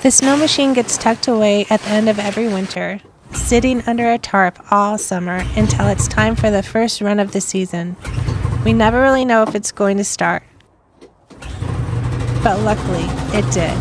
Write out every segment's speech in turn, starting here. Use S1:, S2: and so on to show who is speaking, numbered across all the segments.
S1: The snow machine gets tucked away at the end of every winter, sitting under a tarp all summer until it's time for the first run of the season. We never really know if it's going to start, but luckily it did.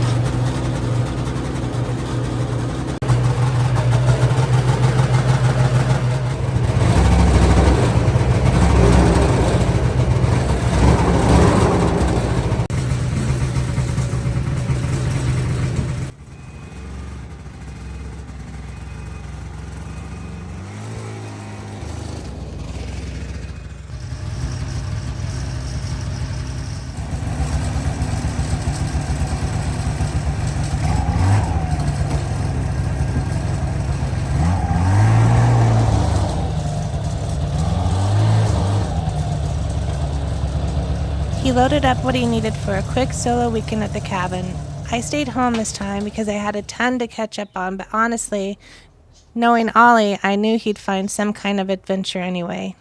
S1: He loaded up what he needed for a quick solo weekend at the cabin. I stayed home this time because I had a ton to catch up on, but honestly, knowing Ollie, I knew he'd find some kind of adventure anyway.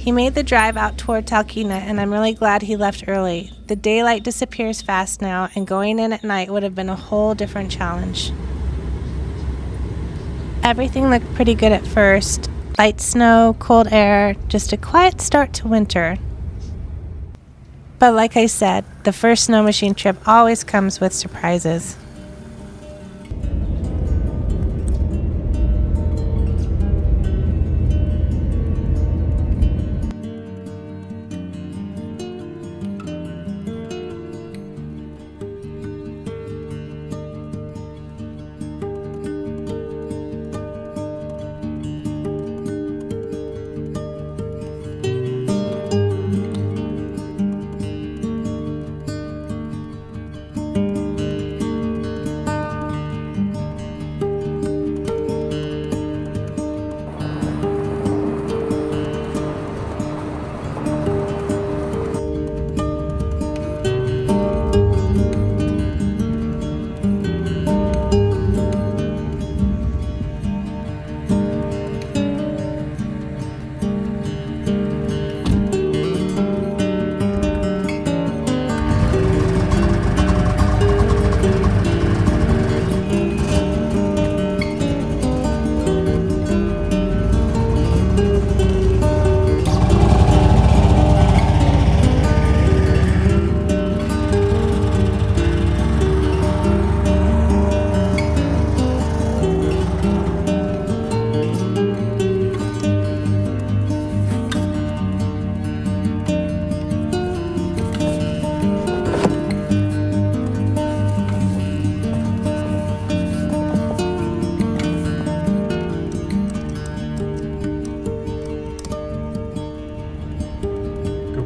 S1: He made the drive out toward Talkeetna, and I'm really glad he left early. The daylight disappears fast now, and going in at night would have been a whole different challenge. Everything looked pretty good at first. Light snow, cold air, just a quiet start to winter. But like I said, the first snow machine trip always comes with surprises.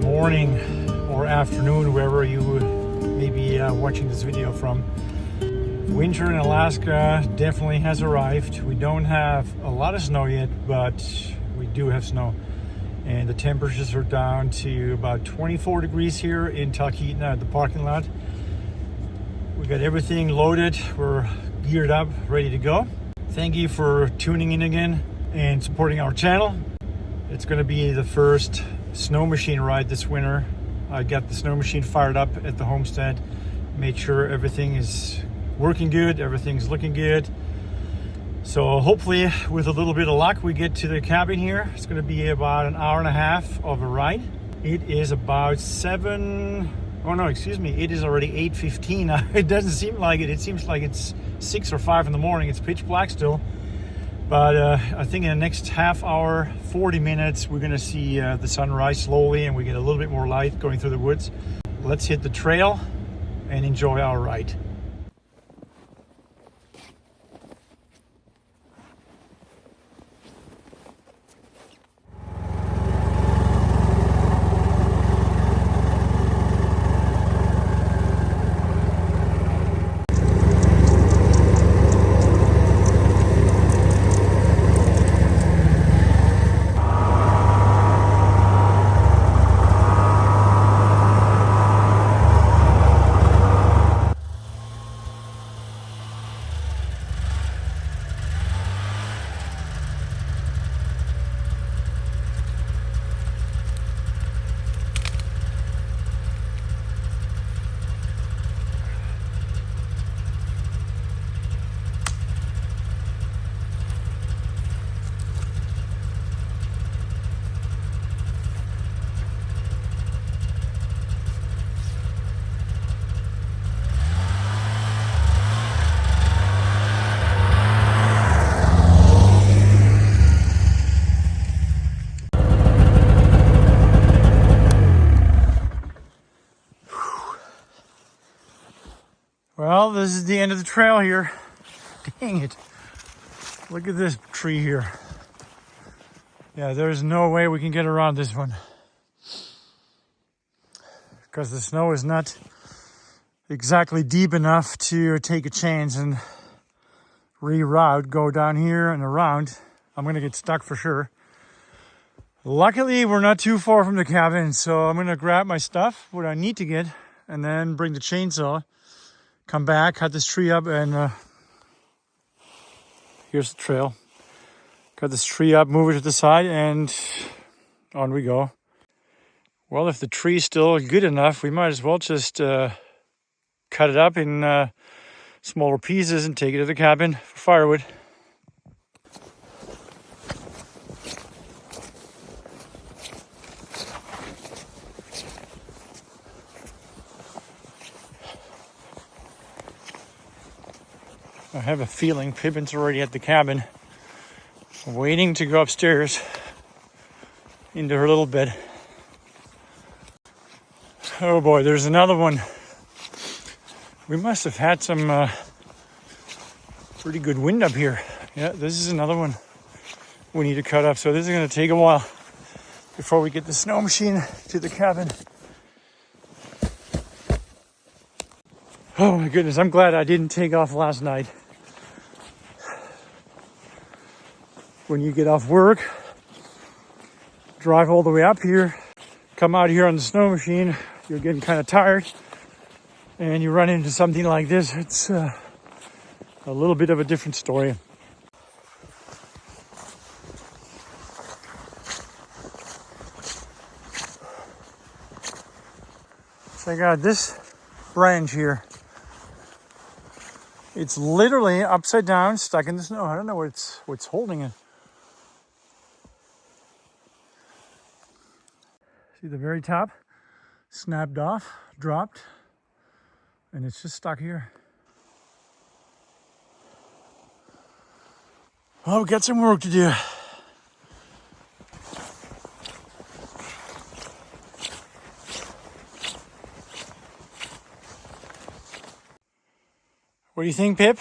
S2: Morning or afternoon, wherever you may be watching this video from. Winter in Alaska definitely has arrived. We don't have a lot of snow yet, but we do have snow, and the temperatures are down to about 24 degrees here in Talkeetna at the parking lot. We got everything loaded, we're geared up, ready to go. Thank you for tuning in again and supporting our channel. It's going to be the first snow machine ride this winter. I got the snow machine fired up at the homestead, made sure everything is working good, everything's looking good. So hopefully with a little bit of luck we get to the cabin here. It's going to be about an hour and a half of a ride. It is about it is already 8:15. It doesn't seem like it. It seems like it's 6 or 5 in the morning. It's pitch black still. But I think in the next half hour, 40 minutes, we're going to see the sun rise slowly and we get a little bit more light going through the woods. Let's hit the trail and enjoy our ride. Well, this is the end of the trail here. Dang it. Look at this tree here. Yeah, there's no way we can get around this one. Because the snow is not exactly deep enough to take a chance and reroute, go down here and around. I'm going to get stuck for sure. Luckily, we're not too far from the cabin, so I'm going to grab my stuff, what I need to get, and then bring the chainsaw, come back, cut this tree up, and here's the trail. Cut this tree up, move it to the side, and on we go. Well, if the tree's still good enough, we might as well just cut it up in smaller pieces and take it to the cabin for firewood. I have a feeling Pippin's already at the cabin, waiting to go upstairs into her little bed. Oh boy, there's another one. We must have had some pretty good wind up here. Yeah, this is another one we need to cut up. So this is going to take a while before we get the snow machine to the cabin. Oh my goodness, I'm glad I didn't take off last night. When you get off work, drive all the way up here, come out here on the snow machine, you're getting kind of tired, and you run into something like this, it's a little bit of a different story. Check out this branch here. It's literally upside down, stuck in the snow. I don't know what's holding it. See the very top? Snapped off, dropped, and it's just stuck here. Oh, we've got some work to do. What do you think, Pip?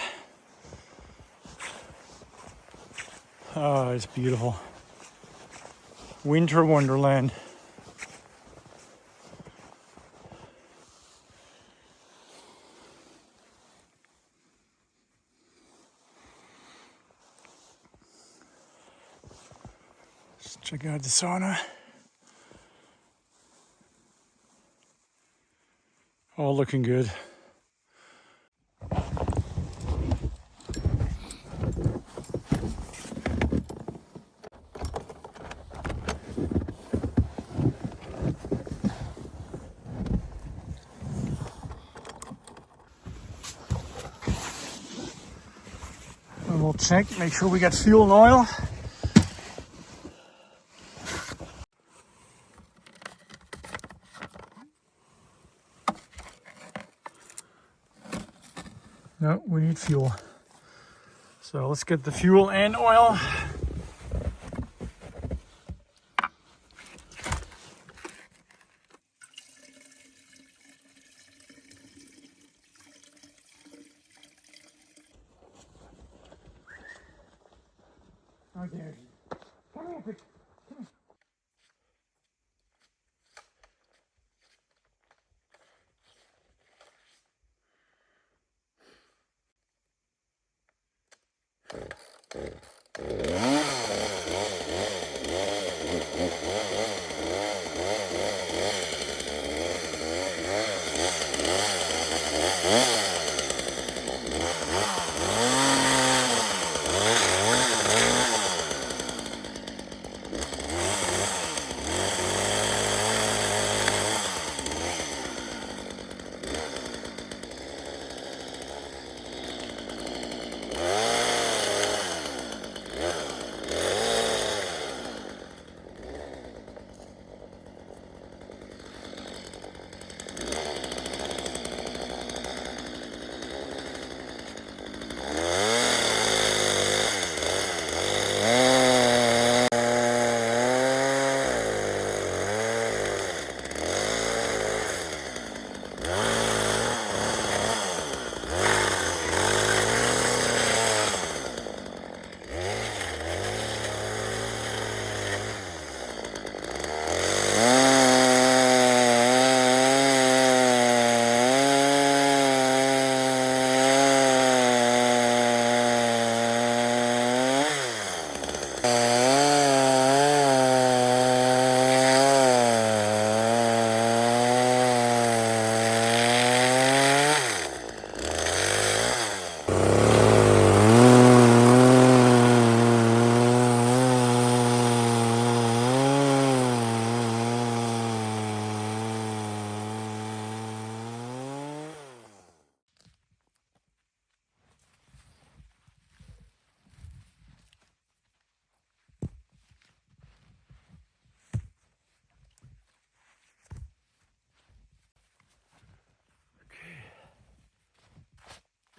S2: Oh, it's beautiful. Winter wonderland. Let's check out the sauna. All looking good. And we'll check, make sure we got fuel and oil. No, we need fuel. So let's get the fuel and oil. Okay. Come here, quick. Come here.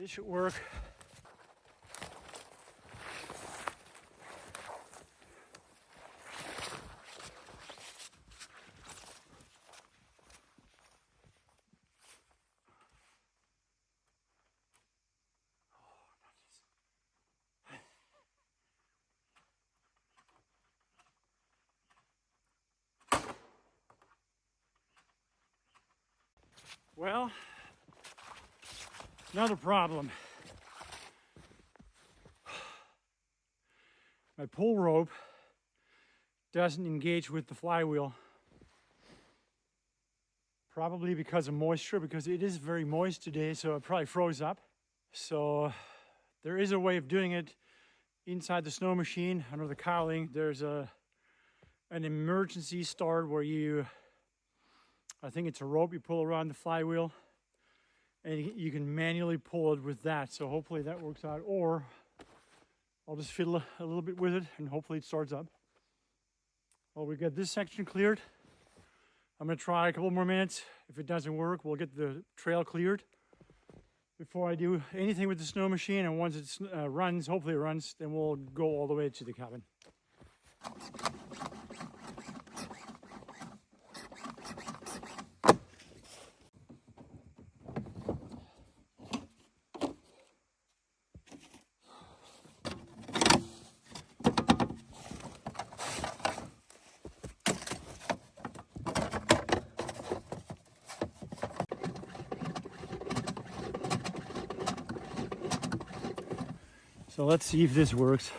S2: This should work. Well, another problem. My pull rope doesn't engage with the flywheel. Probably because of moisture, because it is very moist today, so it probably froze up. So there is a way of doing it inside the Snowmachine under the cowling. There's an emergency start where I think it's a rope you pull around the flywheel, and you can manually pull it with that. So hopefully that works out, or I'll just fiddle a little bit with it and hopefully it starts up. Well, we got this section cleared. I'm gonna try a couple more minutes. If it doesn't work, we'll get the trail cleared before I do anything with the Snowmachine. And once it runs, hopefully it runs, then we'll go all the way to the cabin. So let's see if this works.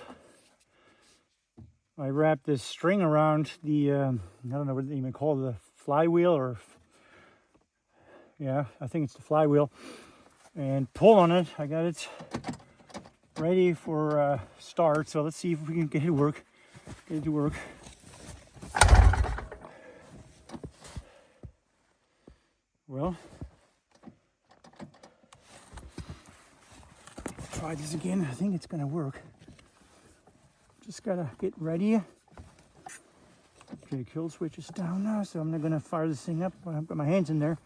S2: I wrapped this string around the, I don't know what they even call it, the flywheel, or, yeah, I think it's the flywheel, and pull on it. I got it ready for start, so let's see if we can get it to work. Well, try this again. I think it's gonna work. Just gotta get ready. Okay, kill switch is down now, so I'm not gonna fire this thing up. I've got my hands in there.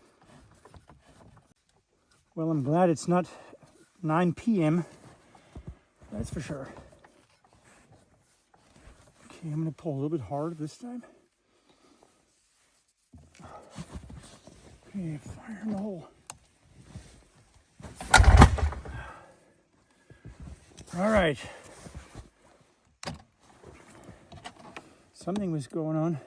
S2: Well, I'm glad it's not 9 p.m. That's for sure. Okay, I'm gonna pull a little bit harder this time. Okay, fire in the hole. All right. Something was going on.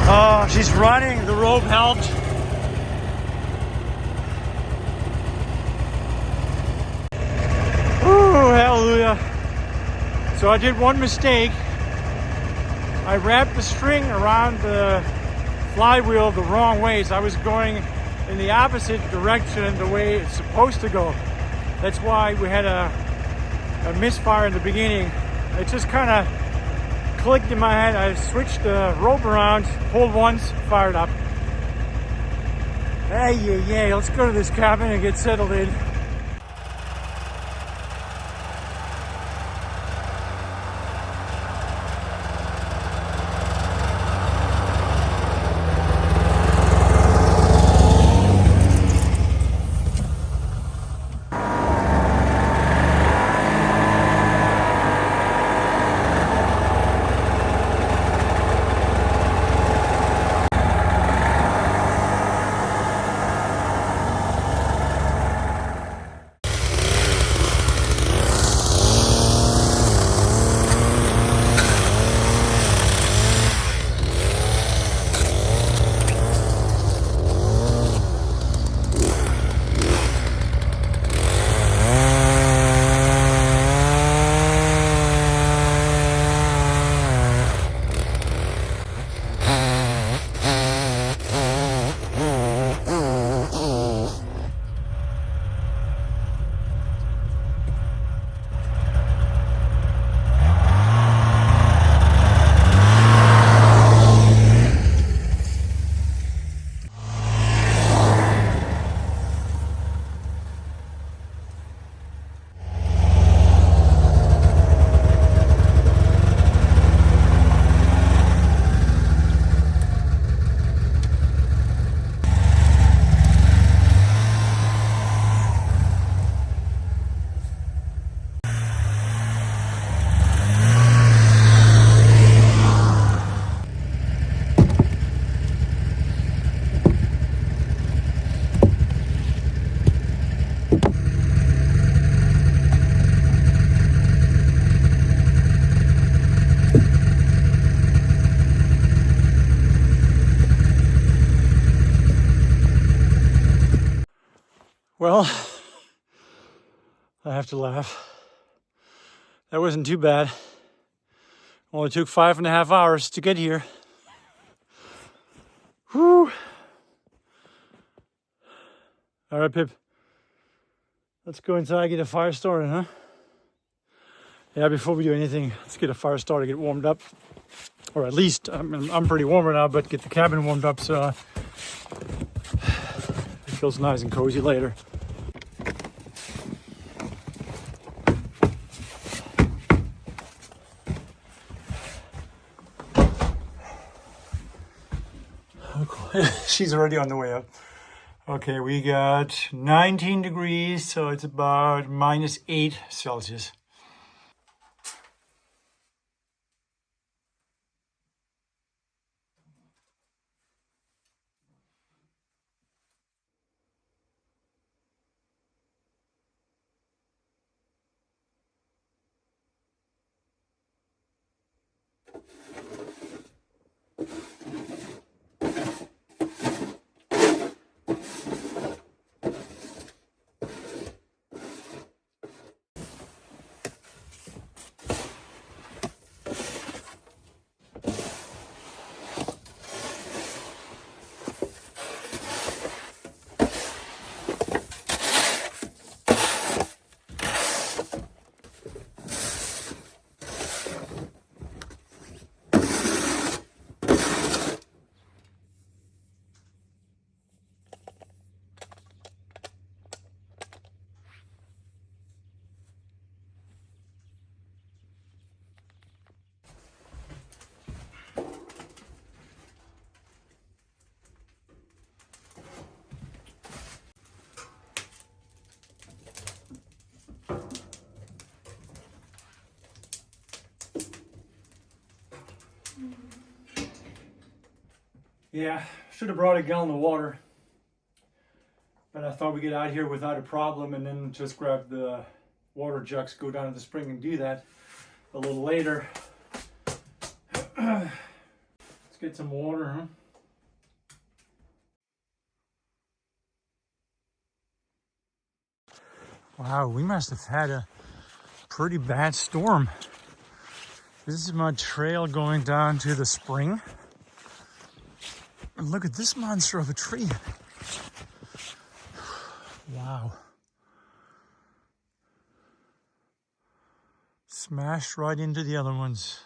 S2: Oh, she's running. The rope helped. Ooh, hallelujah. So I did one mistake. I wrapped the string around the flywheel the wrong way. So I was going in the opposite direction the way it's supposed to go. That's why we had a misfire in the beginning. It just kind of clicked in my head. I switched the rope around, pulled once, fired up. Hey, let's go to this cabin and get settled in. Well, I have to laugh. That wasn't too bad. Only took 5.5 hours to get here. Whew. All right, Pip. Let's go inside, get a fire started, huh? Yeah, before we do anything, let's get a fire started, get warmed up. Or at least, I'm pretty warm right now, but get the cabin warmed up so it feels nice and cozy later. Okay. She's already on the way up. Okay, we got 19 degrees, so it's about -8 Celsius. Yeah, should have brought a gallon of water. But I thought we'd get out here without a problem and then just grab the water jugs, go down to the spring and do that a little later. Let's get some water, huh? Wow, we must have had a pretty bad storm. This is my trail going down to the spring. And look at this monster of a tree. Wow. Smashed right into the other ones.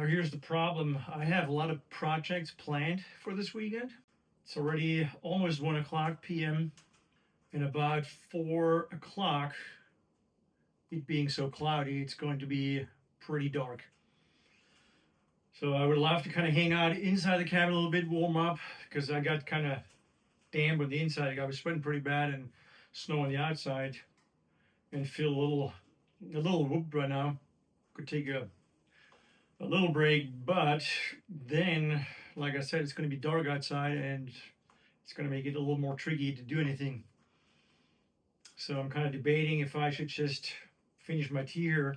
S2: Now here's the problem. I have a lot of projects planned for this weekend. It's already almost 1 o'clock p.m. and about 4 o'clock, it being so cloudy, it's going to be pretty dark. So I would love to kind of hang out inside the cabin a little bit, warm up, because I got kind of damp on the inside. I was sweating pretty bad and snow on the outside, and feel a little whooped right now. Could take a little break, but then, like I said, it's going to be dark outside and it's going to make it a little more tricky to do anything. So I'm kind of debating if I should just finish my tea here,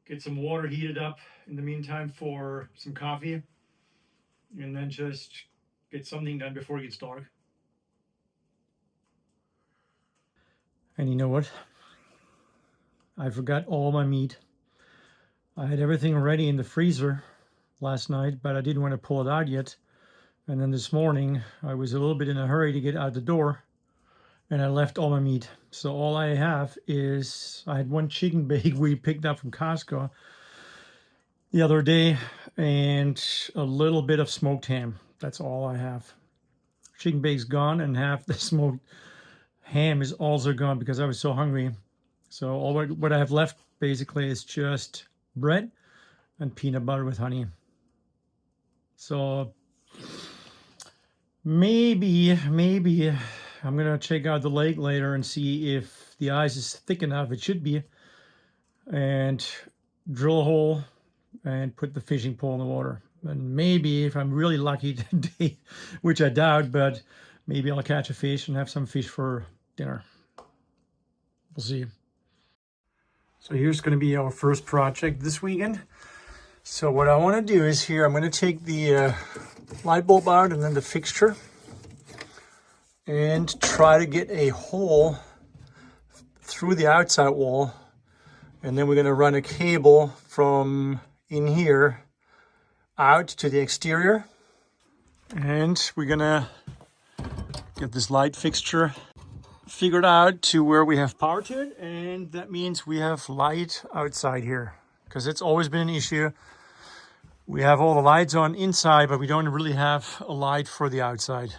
S2: get some water heated up in the meantime for some coffee, and then just get something done before it gets dark. And you know what? I forgot all my meat. I had everything ready in the freezer last night, but I didn't want to pull it out yet. And then this morning, I was a little bit in a hurry to get out the door, and I left all my meat. So all I have is, I had one chicken bake we picked up from Costco the other day, and a little bit of smoked ham. That's all I have. Chicken bake's gone, and half the smoked ham is also gone because I was so hungry. So all what I have left basically is just bread and peanut butter with honey. So maybe I'm gonna check out the lake later and see if the ice is thick enough. It should be, and drill a hole and put the fishing pole in the water. And maybe if I'm really lucky today, which I doubt, but maybe I'll catch a fish and have some fish for dinner. We'll see. So here's going to be our first project this weekend. So what I want to do is here, I'm going to take the light bulb out and then the fixture and try to get a hole through the outside wall. And then we're going to run a cable from in here out to the exterior. And we're going to get this light fixture figured out to where we have power to it, and that means we have light outside here, because it's always been an issue. We have all the lights on inside, but we don't really have a light for the outside.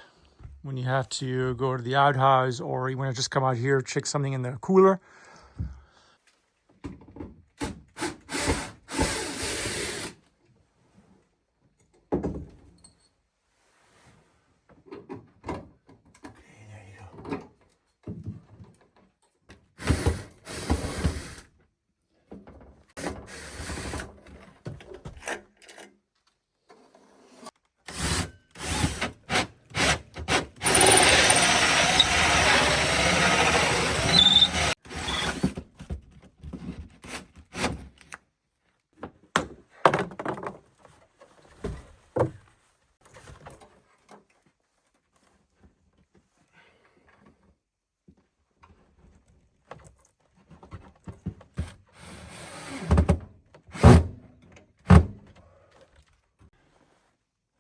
S2: When you have to go to the outhouse, or you want to just come out here, check something in the cooler.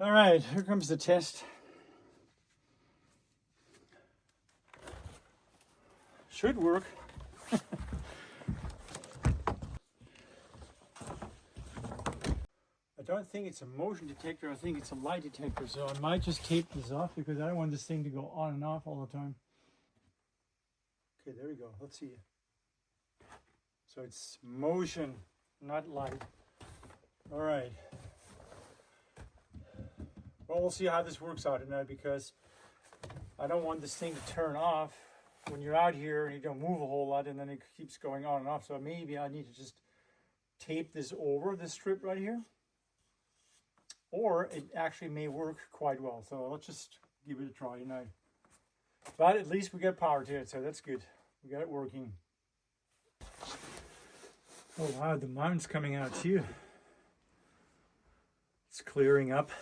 S2: All right, here comes the test. Should work. I don't think it's a motion detector, I think it's a light detector, so I might just tape this off because I don't want this thing to go on and off all the time. Okay, there we go. Let's see. So it's motion, not light. All right. Well, we'll see how this works out tonight, because I don't want this thing to turn off when you're out here and you don't move a whole lot, and then it keeps going on and off. So maybe I need to just tape this over this strip right here, or it actually may work quite well. So let's just give it a try tonight. But at least we got power to it, so that's good. We got it working. Oh wow, the mountain's coming out too. It's clearing up.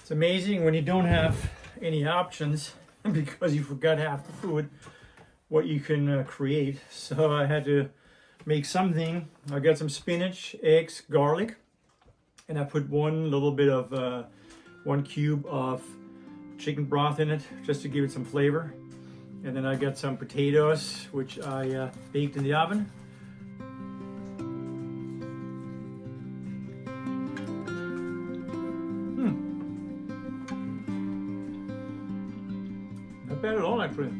S2: It's amazing when you don't have any options because you forgot half the food, what you can create. So I had to make something. I got some spinach, eggs, garlic, and I put one little bit of 1 cube of chicken broth in it just to give it some flavor. And then I got some potatoes, which I baked in the oven. Not bad at all, actually.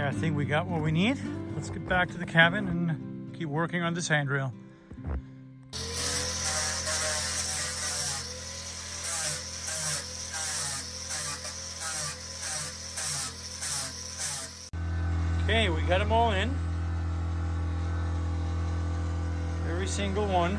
S2: I think we got what we need. Let's get back to the cabin and keep working on this handrail. Okay, we got them all in. Every single one.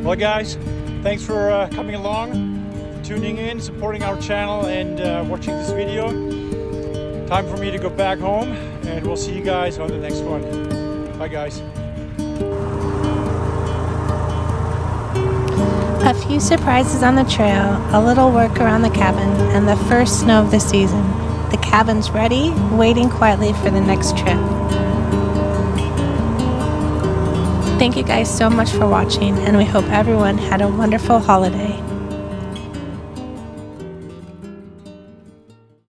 S2: Well guys, thanks for coming along, tuning in, supporting our channel and watching this video. Time for me to go back home and we'll see you guys on the next one. Bye guys.
S1: A few surprises on the trail, a little work around the cabin, and the first snow of the season. The cabin's ready, waiting quietly for the next trip. Thank you guys so much for watching, and we hope everyone had a wonderful holiday.